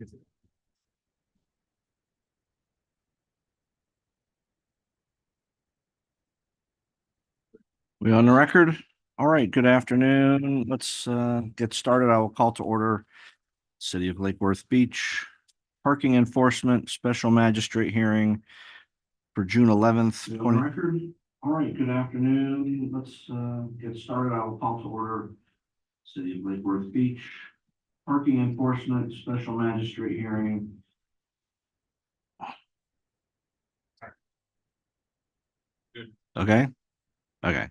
We on the record? All right, good afternoon. Let's get started. I will call to order City of Lake Worth Beach Parking Enforcement Special Magistrate Hearing for June 11th. On the record? All right, good afternoon. Let's get started. I will call to order City of Lake Worth Beach Parking Enforcement Special Magistrate Hearing. Okay. Okay.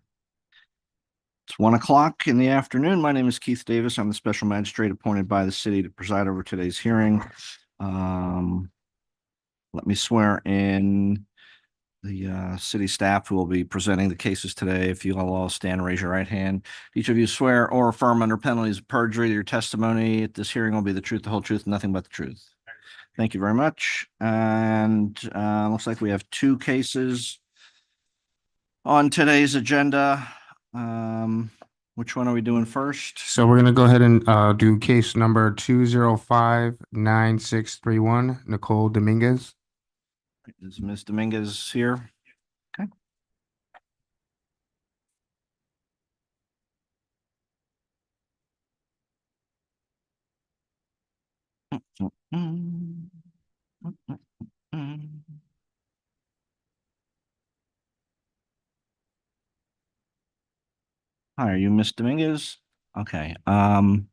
It's 1 o'clock in the afternoon. My name is Keith Davis. I'm the special magistrate appointed by the city to preside over today's hearing. Let me swear in the city staff who will be presenting the cases today. If you all stand, raise your right hand. Each of you swear or affirm under penalties of perjury that your testimony at this hearing will be the truth, the whole truth, and nothing but the truth. Thank you very much. And looks like we have two cases on today's agenda. Which one are we doing first? So we're going to go ahead and do case number 2059631, Nicole Dominguez. Is Ms. Dominguez here? Okay. Hi, are you Miss Dominguez? Okay. I'm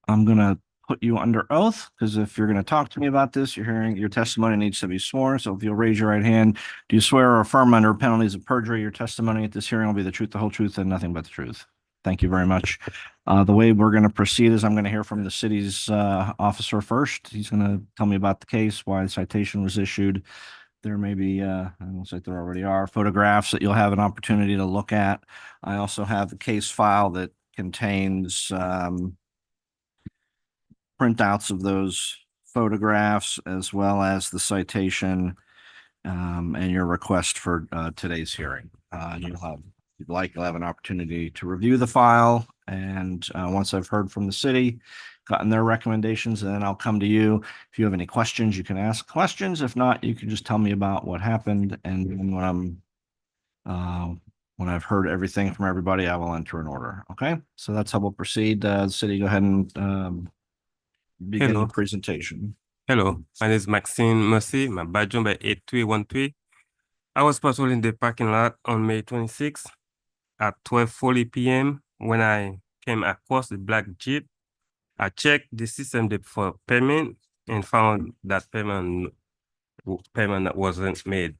gonna put you under oath because if you're gonna talk to me about this, your testimony needs to be sworn. So if you'll raise your right hand, do you swear or affirm under penalties of perjury your testimony at this hearing will be the truth, the whole truth, and nothing but the truth? Thank you very much. The way we're going to proceed is I'm going to hear from the city's officer first. He's going to tell me about the case, why the citation was issued. There may be, it looks like there already are photographs that you'll have an opportunity to look at. I also have the case file that contains printouts of those photographs as well as the citation and your request for today's hearing. You'll have, if you'd like, you'll have an opportunity to review the file. And once I've heard from the city, gotten their recommendations, and then I'll come to you. If you have any questions, you can ask questions. If not, you can just tell me about what happened. And then when I've heard everything from everybody, I will enter an order. Okay, so that's how we'll proceed. The city, go ahead and begin the presentation. Hello, my name is Maxine Mercy. My badge number 8313. I was patrolling the parking lot on May 26th at 12:40 p.m. when I came across the black Jeep. I checked the system for payment and found that payment wasn't made.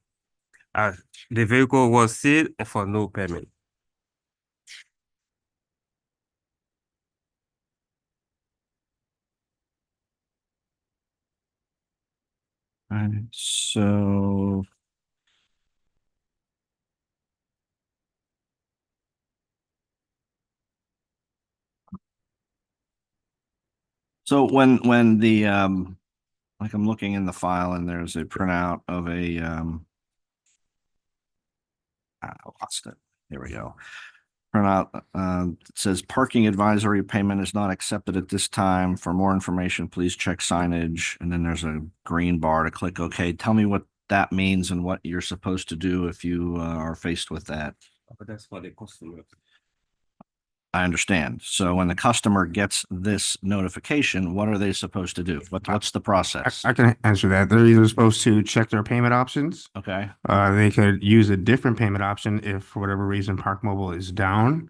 The vehicle was sealed for no payment. All right, so when the like I'm looking in the file and there's a printout of a I lost it. There we go. Printout it says parking advisory payment is not accepted at this time. For more information, please check signage. And then there's a green bar to click OK. Tell me what that means and what you're supposed to do if you are faced with that. But that's for the customer. I understand. So when the customer gets this notification, what are they supposed to do? What's the process? I can answer that. They're either supposed to check their payment options. Okay. They could use a different payment option if for whatever reason Park Mobile is down.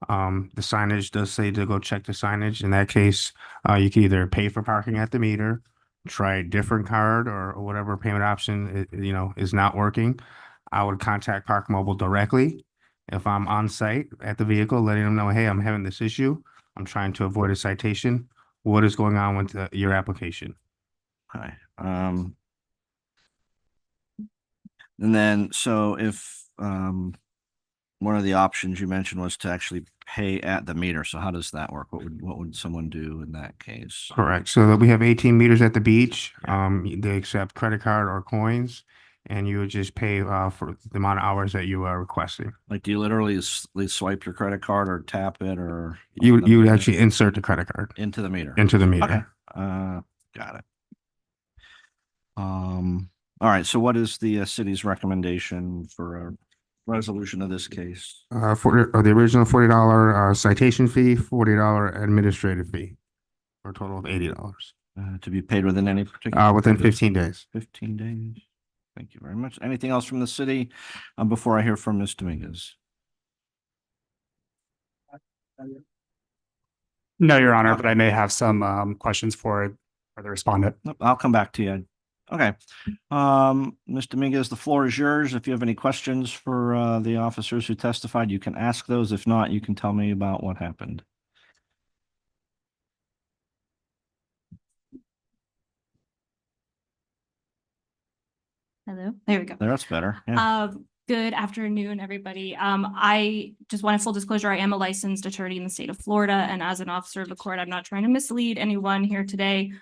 The signage does say to go check the signage. In that case, you can either pay for parking at the meter, try a different card or whatever payment option is not working. I would contact Park Mobile directly. If I'm on site at the vehicle, letting them know, hey, I'm having this issue. I'm trying to avoid a citation. What is going on with your application? Okay. And then, so if one of the options you mentioned was to actually pay at the meter. So how does that work? What would someone do in that case? Correct. So we have 18 meters at the beach. They accept credit card or coins, and you would just pay for the amount of hours that you are requesting. Like, do you literally swipe your credit card or tap it, or you would actually insert the credit card into the meter? Into the meter. Okay. Got it. All right, so what is the city's recommendation for a resolution of this case? For the original $40 citation fee, $40 administrative fee, for a total of $80. To be paid within any particular? Within 15 days. 15 days. Thank you very much. Anything else from the city before I hear from Ms. Dominguez? No, Your Honor, but I may have some questions for the respondent. Nope, I'll come back to you. Okay. Ms. Dominguez, the floor is yours. If you have any questions for the officers who testified, you can ask those. If not, you can tell me about what happened. Hello, there we go. That's better. Yeah. Good afternoon, everybody. I just want a full disclosure. I am a licensed attorney in the state of Florida, and as an officer of the court, I'm not trying to mislead anyone here today.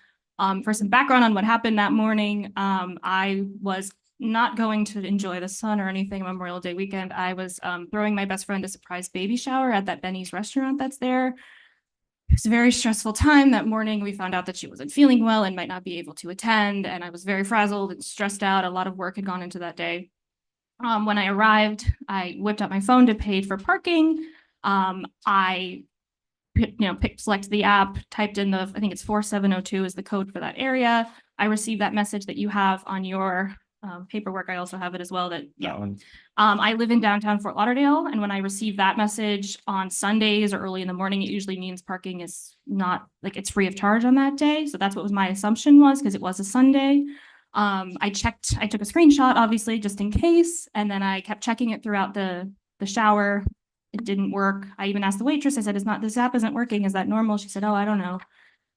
For some background on what happened that morning, I was not going to enjoy the sun or anything Memorial Day weekend. I was throwing my best friend a surprise baby shower at that Benny's restaurant that's there. It was a very stressful time that morning. We found out that she wasn't feeling well and might not be able to attend, and I was very frazzled and stressed out. A lot of work had gone into that day. When I arrived, I whipped out my phone to pay for parking. I select the app, typed in I think it's 4702 is the code for that area. I received that message that you have on your paperwork. I also have it as well that I live in downtown Fort Lauderdale, and when I receive that message on Sundays or early in the morning, it usually means parking is not it's free of charge on that day. So that's what my assumption was, because it was a Sunday. I took a screenshot, obviously, just in case, and then I kept checking it throughout the shower. It didn't work. I even asked the waitress, I said, this app isn't working. Is that normal? She said, oh, I don't know.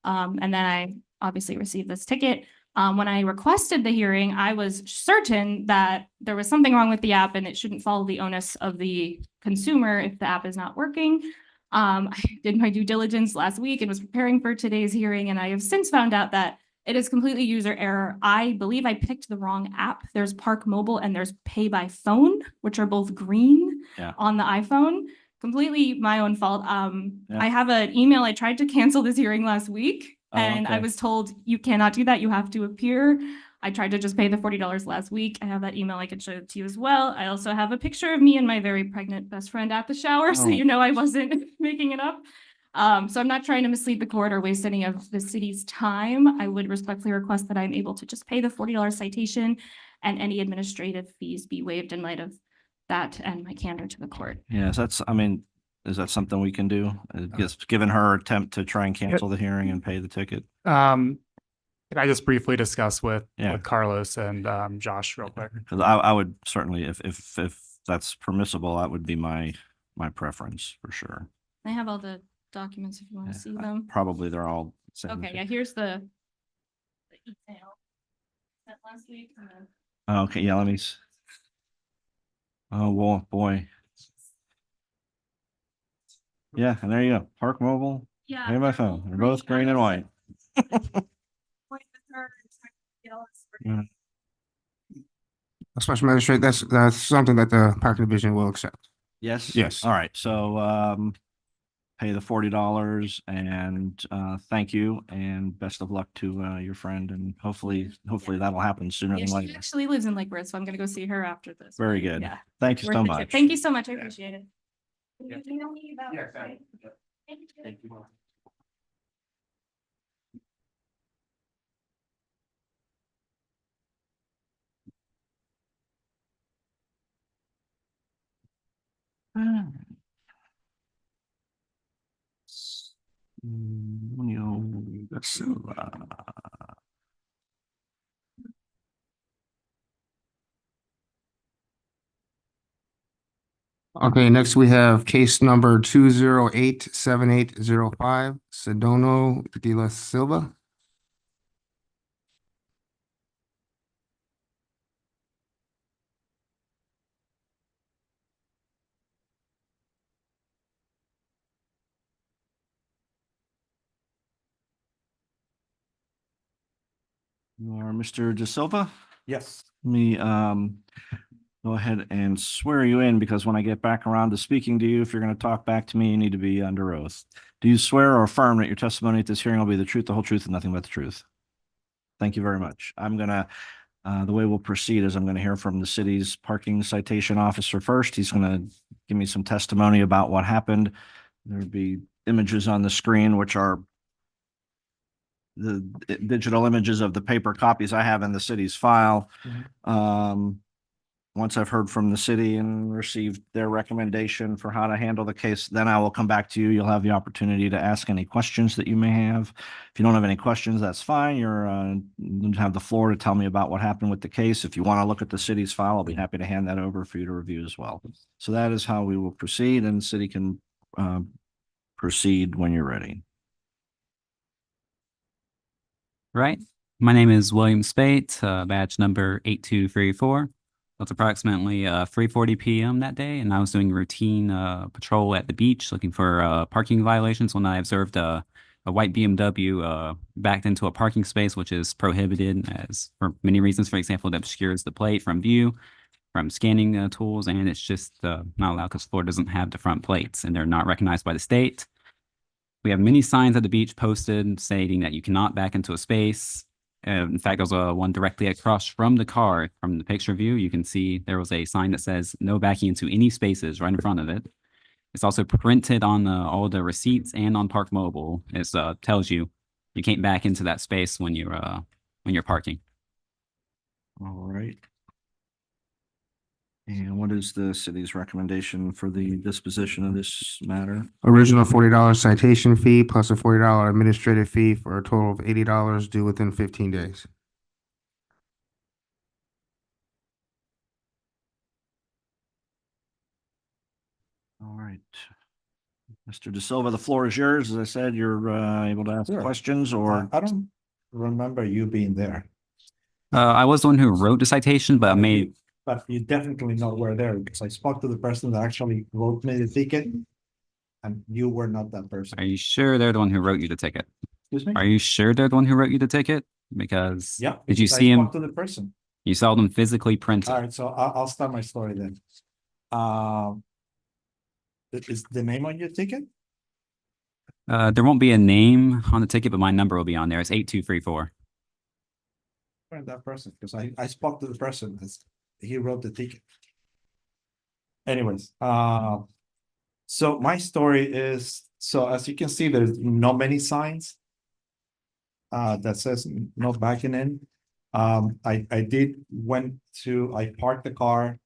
And then I obviously received this ticket. When I requested the hearing, I was certain that there was something wrong with the app and it shouldn't follow the onus of the consumer if the app is not working. I did my due diligence last week and was preparing for today's hearing, and I have since found out that it is completely user error. I believe I picked the wrong app. There's Park Mobile and there's Pay by Phone, which are both green on the iPhone. Completely my own fault. I have an email. I tried to cancel this hearing last week, and I was told you cannot do that. You have to appear. I tried to just pay the $40 last week. I have that email. I can show it to you as well. I also have a picture of me and my very pregnant best friend at the shower, so you know I wasn't making it up. So I'm not trying to mislead the court or waste any of the city's time. I would respectfully request that I'm able to just pay the $40 citation and any administrative fees be waived in light of that and my candor to the court. Yes, is that something we can do? Just given her attempt to try and cancel the hearing and pay the ticket? Can I just briefly discuss with Carlos and Josh real quick? Because I would certainly, if that's permissible, that would be my preference for sure. I have all the documents if you want to see them. Probably they're all same. Okay, yeah, here's the email sent last week. Okay, yeah, let me. Oh, well, boy. Yeah, and there you go. Park Mobile, Pay by Phone. They're both green and white. Special magistrate, that's something that the parking division will accept. Yes? Yes. All right, so pay the $40 and thank you and best of luck to your friend, and hopefully that'll happen sooner than She later. actually lives in Lake Worth, so I'm gonna go see her after this. Very good. Yeah. Thank you so Worth the much. trip. Thank you so much. I appreciate it. Can you email me about Yes, it? Thank you. Thank you. Okay, next we have case number 2087805, Sedono de la Silva. You are Mr. De Silva? Yes. Let me go ahead and swear you in because when I get back around to speaking to you, if you're going to talk back to me, you need to be under oath. Do you swear or affirm that your testimony at this hearing will be the truth, the whole truth, and nothing but the truth? Thank you very much. The way we'll proceed is I'm going to hear from the city's parking citation officer first. He's going to give me some testimony about what happened. There'll be images on the screen, which are the digital images of the paper copies I have in the city's file. Once I've heard from the city and received their recommendation for how to handle the case, then I will come back to you. You'll have the opportunity to ask any questions that you may have. If you don't have any questions, that's fine. You have the floor to tell me about what happened with the case. If you want to look at the city's file, I'll be happy to hand that over for you to review as well. So that is how we will proceed, and the city can proceed when you're ready. Right. My name is William Spate, badge number 8234. It's approximately 3:40 p.m. that day, and I was doing routine patrol at the beach looking for parking violations when I observed a white BMW backed into a parking space, which is prohibited as for many reasons. For example, it obscures the plate from view, from scanning tools, and it's just not allowed because Florida doesn't have the front plates, and they're not recognized by the state. We have many signs at the beach posted stating that you cannot back into a space. In fact, there was one directly across from the car. From the picture view, you can see there was a sign that says no backing into any spaces right in front of it. It's also printed on all the receipts and on Park Mobile. It tells you you can't back into that space when you're parking. All right. And what is the city's recommendation for the disposition of this matter? Original $40 citation fee plus a $40 administrative fee for a total of $80 due within 15 days. All right. Mr. De Silva, the floor is yours. As I said, you're able to ask Sure. questions or. I don't remember you being there. I was the one who wrote the citation, but I made. But you definitely not were there because I spoke to the person that actually wrote me the ticket. And you were not that person. Are you sure they're the one who wrote you the ticket? Excuse me? Are you sure they're the one who wrote you the ticket? Because Yeah. did you because I see him? spoke to the person. You saw them physically printed. All right, so I'll start my story then. Is the name on your ticket? There won't be a name on the ticket, but my number will be on there. It's 8234. Or that person, because I spoke to the person, he wrote the ticket. Anyways, so my story is, so as you can see, there's not many signs that says no backing in. I parked the car.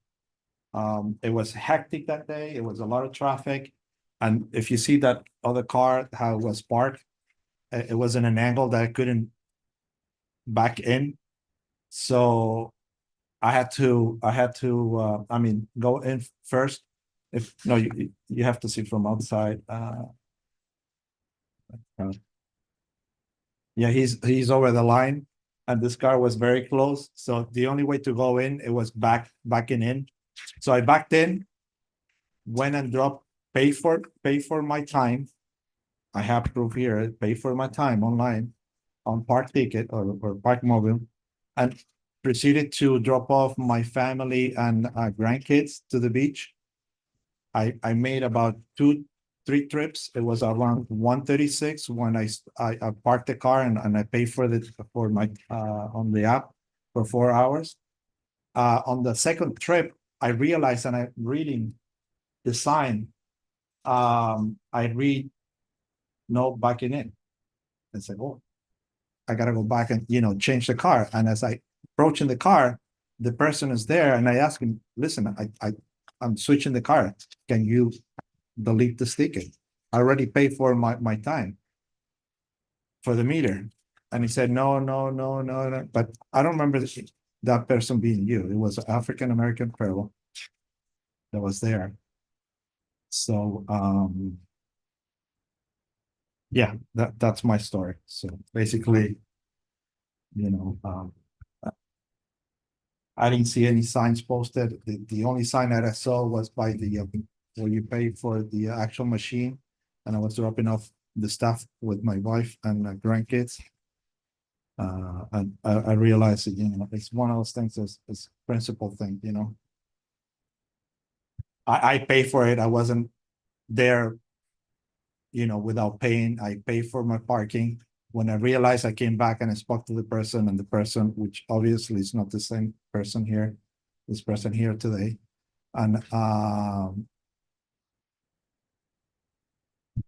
It was hectic that day. It was a lot of traffic. And if you see that other car, how it was parked, it was in an angle that I couldn't back in. So I had to go in first. You have to see from outside. Yeah, he's over the line, and this car was very close. So the only way to go in, it was backing in. So I backed in, went and dropped, pay for my time. I have proof here, pay for my time online on Park Ticket or Park Mobile, and proceeded to drop off my family and grandkids to the beach. I made about 2-3 trips. It was around 1:36 when I parked the car and I paid for my on the app for 4 hours. On the second trip, I realized, and I'm reading the sign, I read no backing in. I said, oh, I gotta go back and change the car. And as I approaching the car, the person is there, and I ask him, listen, I'm switching the car. Can you delete the ticket? I already paid for my time for the meter. And he said, no. But I don't remember that person being you. It was an African-American fellow that was there. So, yeah, that's my story. So basically, I didn't see any signs posted. The only sign that I saw was by where you pay for the actual machine, and I was dropping off the stuff with my wife and grandkids. And I realized that, it's one of those things, it's principal thing, I pay for it. I wasn't there, without paying. I pay for my parking. When I realized, I came back and I spoke to the person, and the person, which obviously is not the same person here, this person here today. And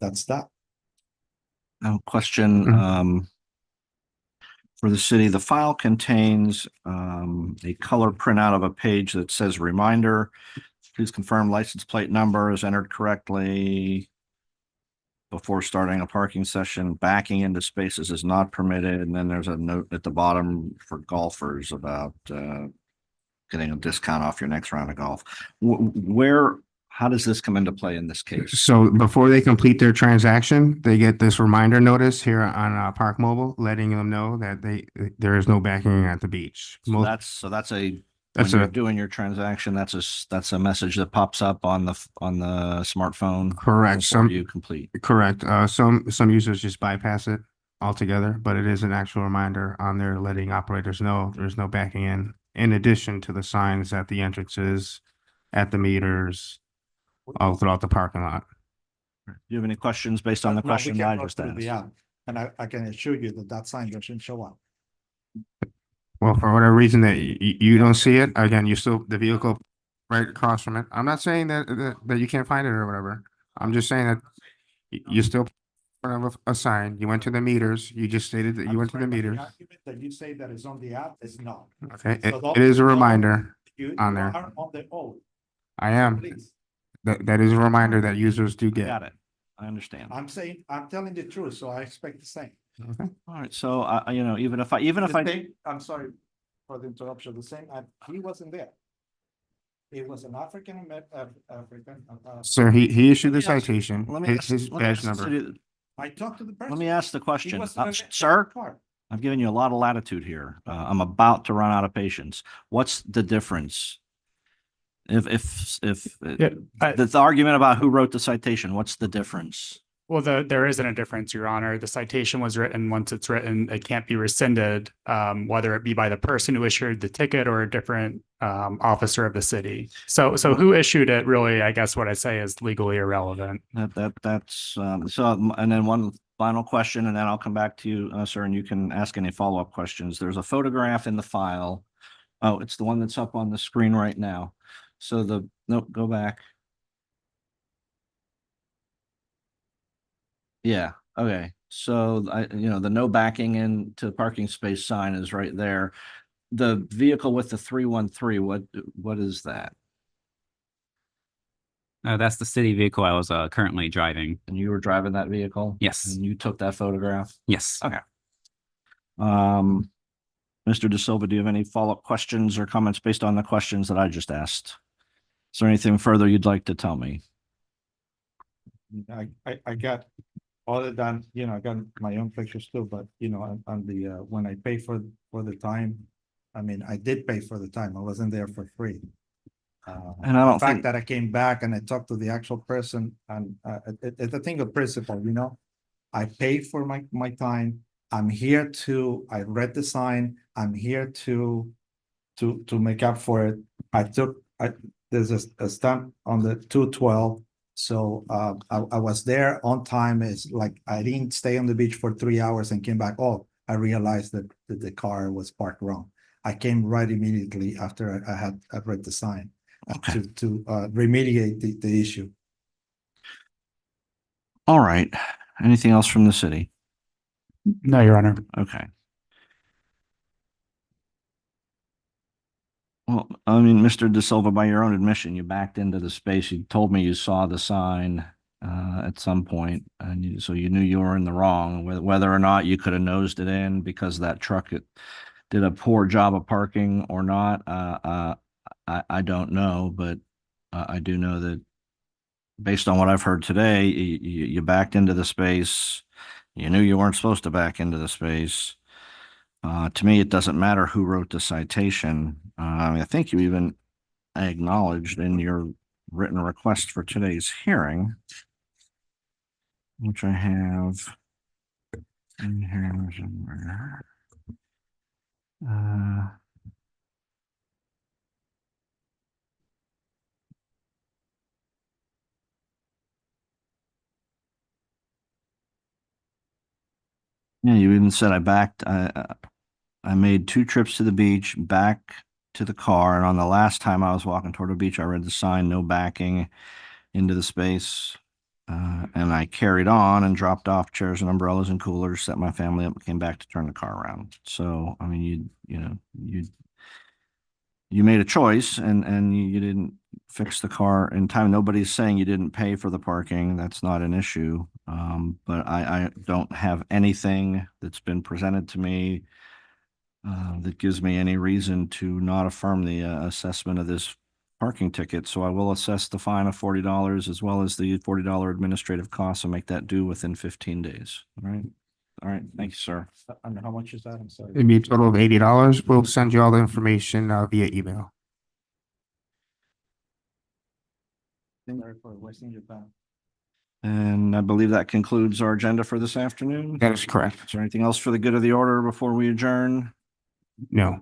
that's that. Now, question, Mhm. for the city, the file contains, a color printout of a page that says reminder. Please confirm license plate number is entered correctly before starting a parking session. Backing into spaces is not permitted. And then there's a note at the bottom for golfers about, getting a discount off your next round of golf. How does this come into play in this case? So before they complete their transaction, they get this reminder notice here on Park Mobile, letting them know that there is no backing at the beach. So that's when That's you're a doing your transaction, that's a message that pops up on the smartphone correct. before you complete. Correct. Some users just bypass it altogether, but it is an actual reminder on there letting operators know there's no backing in addition to the signs at the entrances, at the meters, all throughout the parking lot. Do you have any questions based on the No, we question can I go just through the asked? app, and I can assure you that sign doesn't show up. Well, for whatever reason that you don't see it, again, you still, the vehicle right across from it. I'm not saying that you can't find it or whatever. I'm just saying that you still in front of a sign, you went to the meters, you just stated that you went to the meters. That you say that is on the app is not. Okay, So it is a don't- reminder You on there. are on the old, I am. please. That is a reminder that users do get. Got it. I understand. I'm telling the truth, so I expect the same. Okay. All right, so even if I The same- I'm sorry for the interruption, the same, he wasn't there. It was an African. Sir, he issued the Let me ask- citation, let me ask- his let me badge ask the number. city- I talked to the person. Let me ask the He question, wasn't in the sir. car. I'm giving you a lot of latitude here. I'm about to run out of patience. What's the difference? If Yeah, the argument about who wrote the citation, what's the difference? well, there isn't a difference, Your Honor. The citation was written. Once it's written, it can't be rescinded, whether it be by the person who issued the ticket or a different officer of the city. So who issued it really, I guess what I say is legally irrelevant. That's and then one final question, and then I'll come back to you, sir, and you can ask any follow-up questions. There's a photograph in the file. Oh, it's the one that's up on the screen right now. So nope, go back. Yeah, okay. So the no backing into parking space sign is right there. The vehicle with the 313, what is that? That's the city vehicle I was currently driving. And you were driving that vehicle? Yes. And you took that photograph? Yes. Okay. Mr. De Silva, do you have any follow-up questions or comments based on the questions that I just asked? Is there anything further you'd like to tell me? I got, other than, I got my own pictures too, but on the, when I pay for the time, I mean, I did pay for the time. I wasn't there for free. And I don't the fact think- that I came back and I talked to the actual person, and it's a thing of principle, I paid for my time. I'm here I read the sign. I'm here to make up for it. There's a stamp on the 212. So I was there on time. It's like I didn't stay on the beach for 3 hours and came back. Oh, I realized that the car was parked wrong. I came right immediately after I read the sign to remediate the issue. All right. Anything else from the city? No, Your Honor. Okay. Well, I mean, Mr. De Silva, by your own admission, you backed into the space. You told me you saw the sign at some point, and so you knew you were in the wrong. Whether or not you could have nosed it in because that truck did a poor job of parking or not, I don't know, but I do know that based on what I've heard today, you backed into the space. You knew you weren't supposed to back into the space. To me, it doesn't matter who wrote the citation. I think you even acknowledged in your written request for today's hearing, which I have in here somewhere. Yeah, you even said I made 2 trips to the beach, back to the car, and on the last time I was walking toward the beach, I read the sign, no backing into the space. And I carried on and dropped off chairs and umbrellas and coolers, set my family up, and came back to turn the car around. So, I mean, you made a choice and you didn't fix the car in time. Nobody's saying you didn't pay for the parking. That's not an issue. But I don't have anything that's been presented to me that gives me any reason to not affirm the assessment of this parking ticket. So I will assess the fine of $40 as well as the $40 administrative costs and make that due within 15 days. All right. All right. Thank you, sir. And how much is that? I'm sorry. It'd be a total of $80. We'll send you all the information via email. Sorry for wasting your time. And I believe that concludes our agenda for this afternoon. That is correct. Is there anything else for the good of the order before we adjourn? No.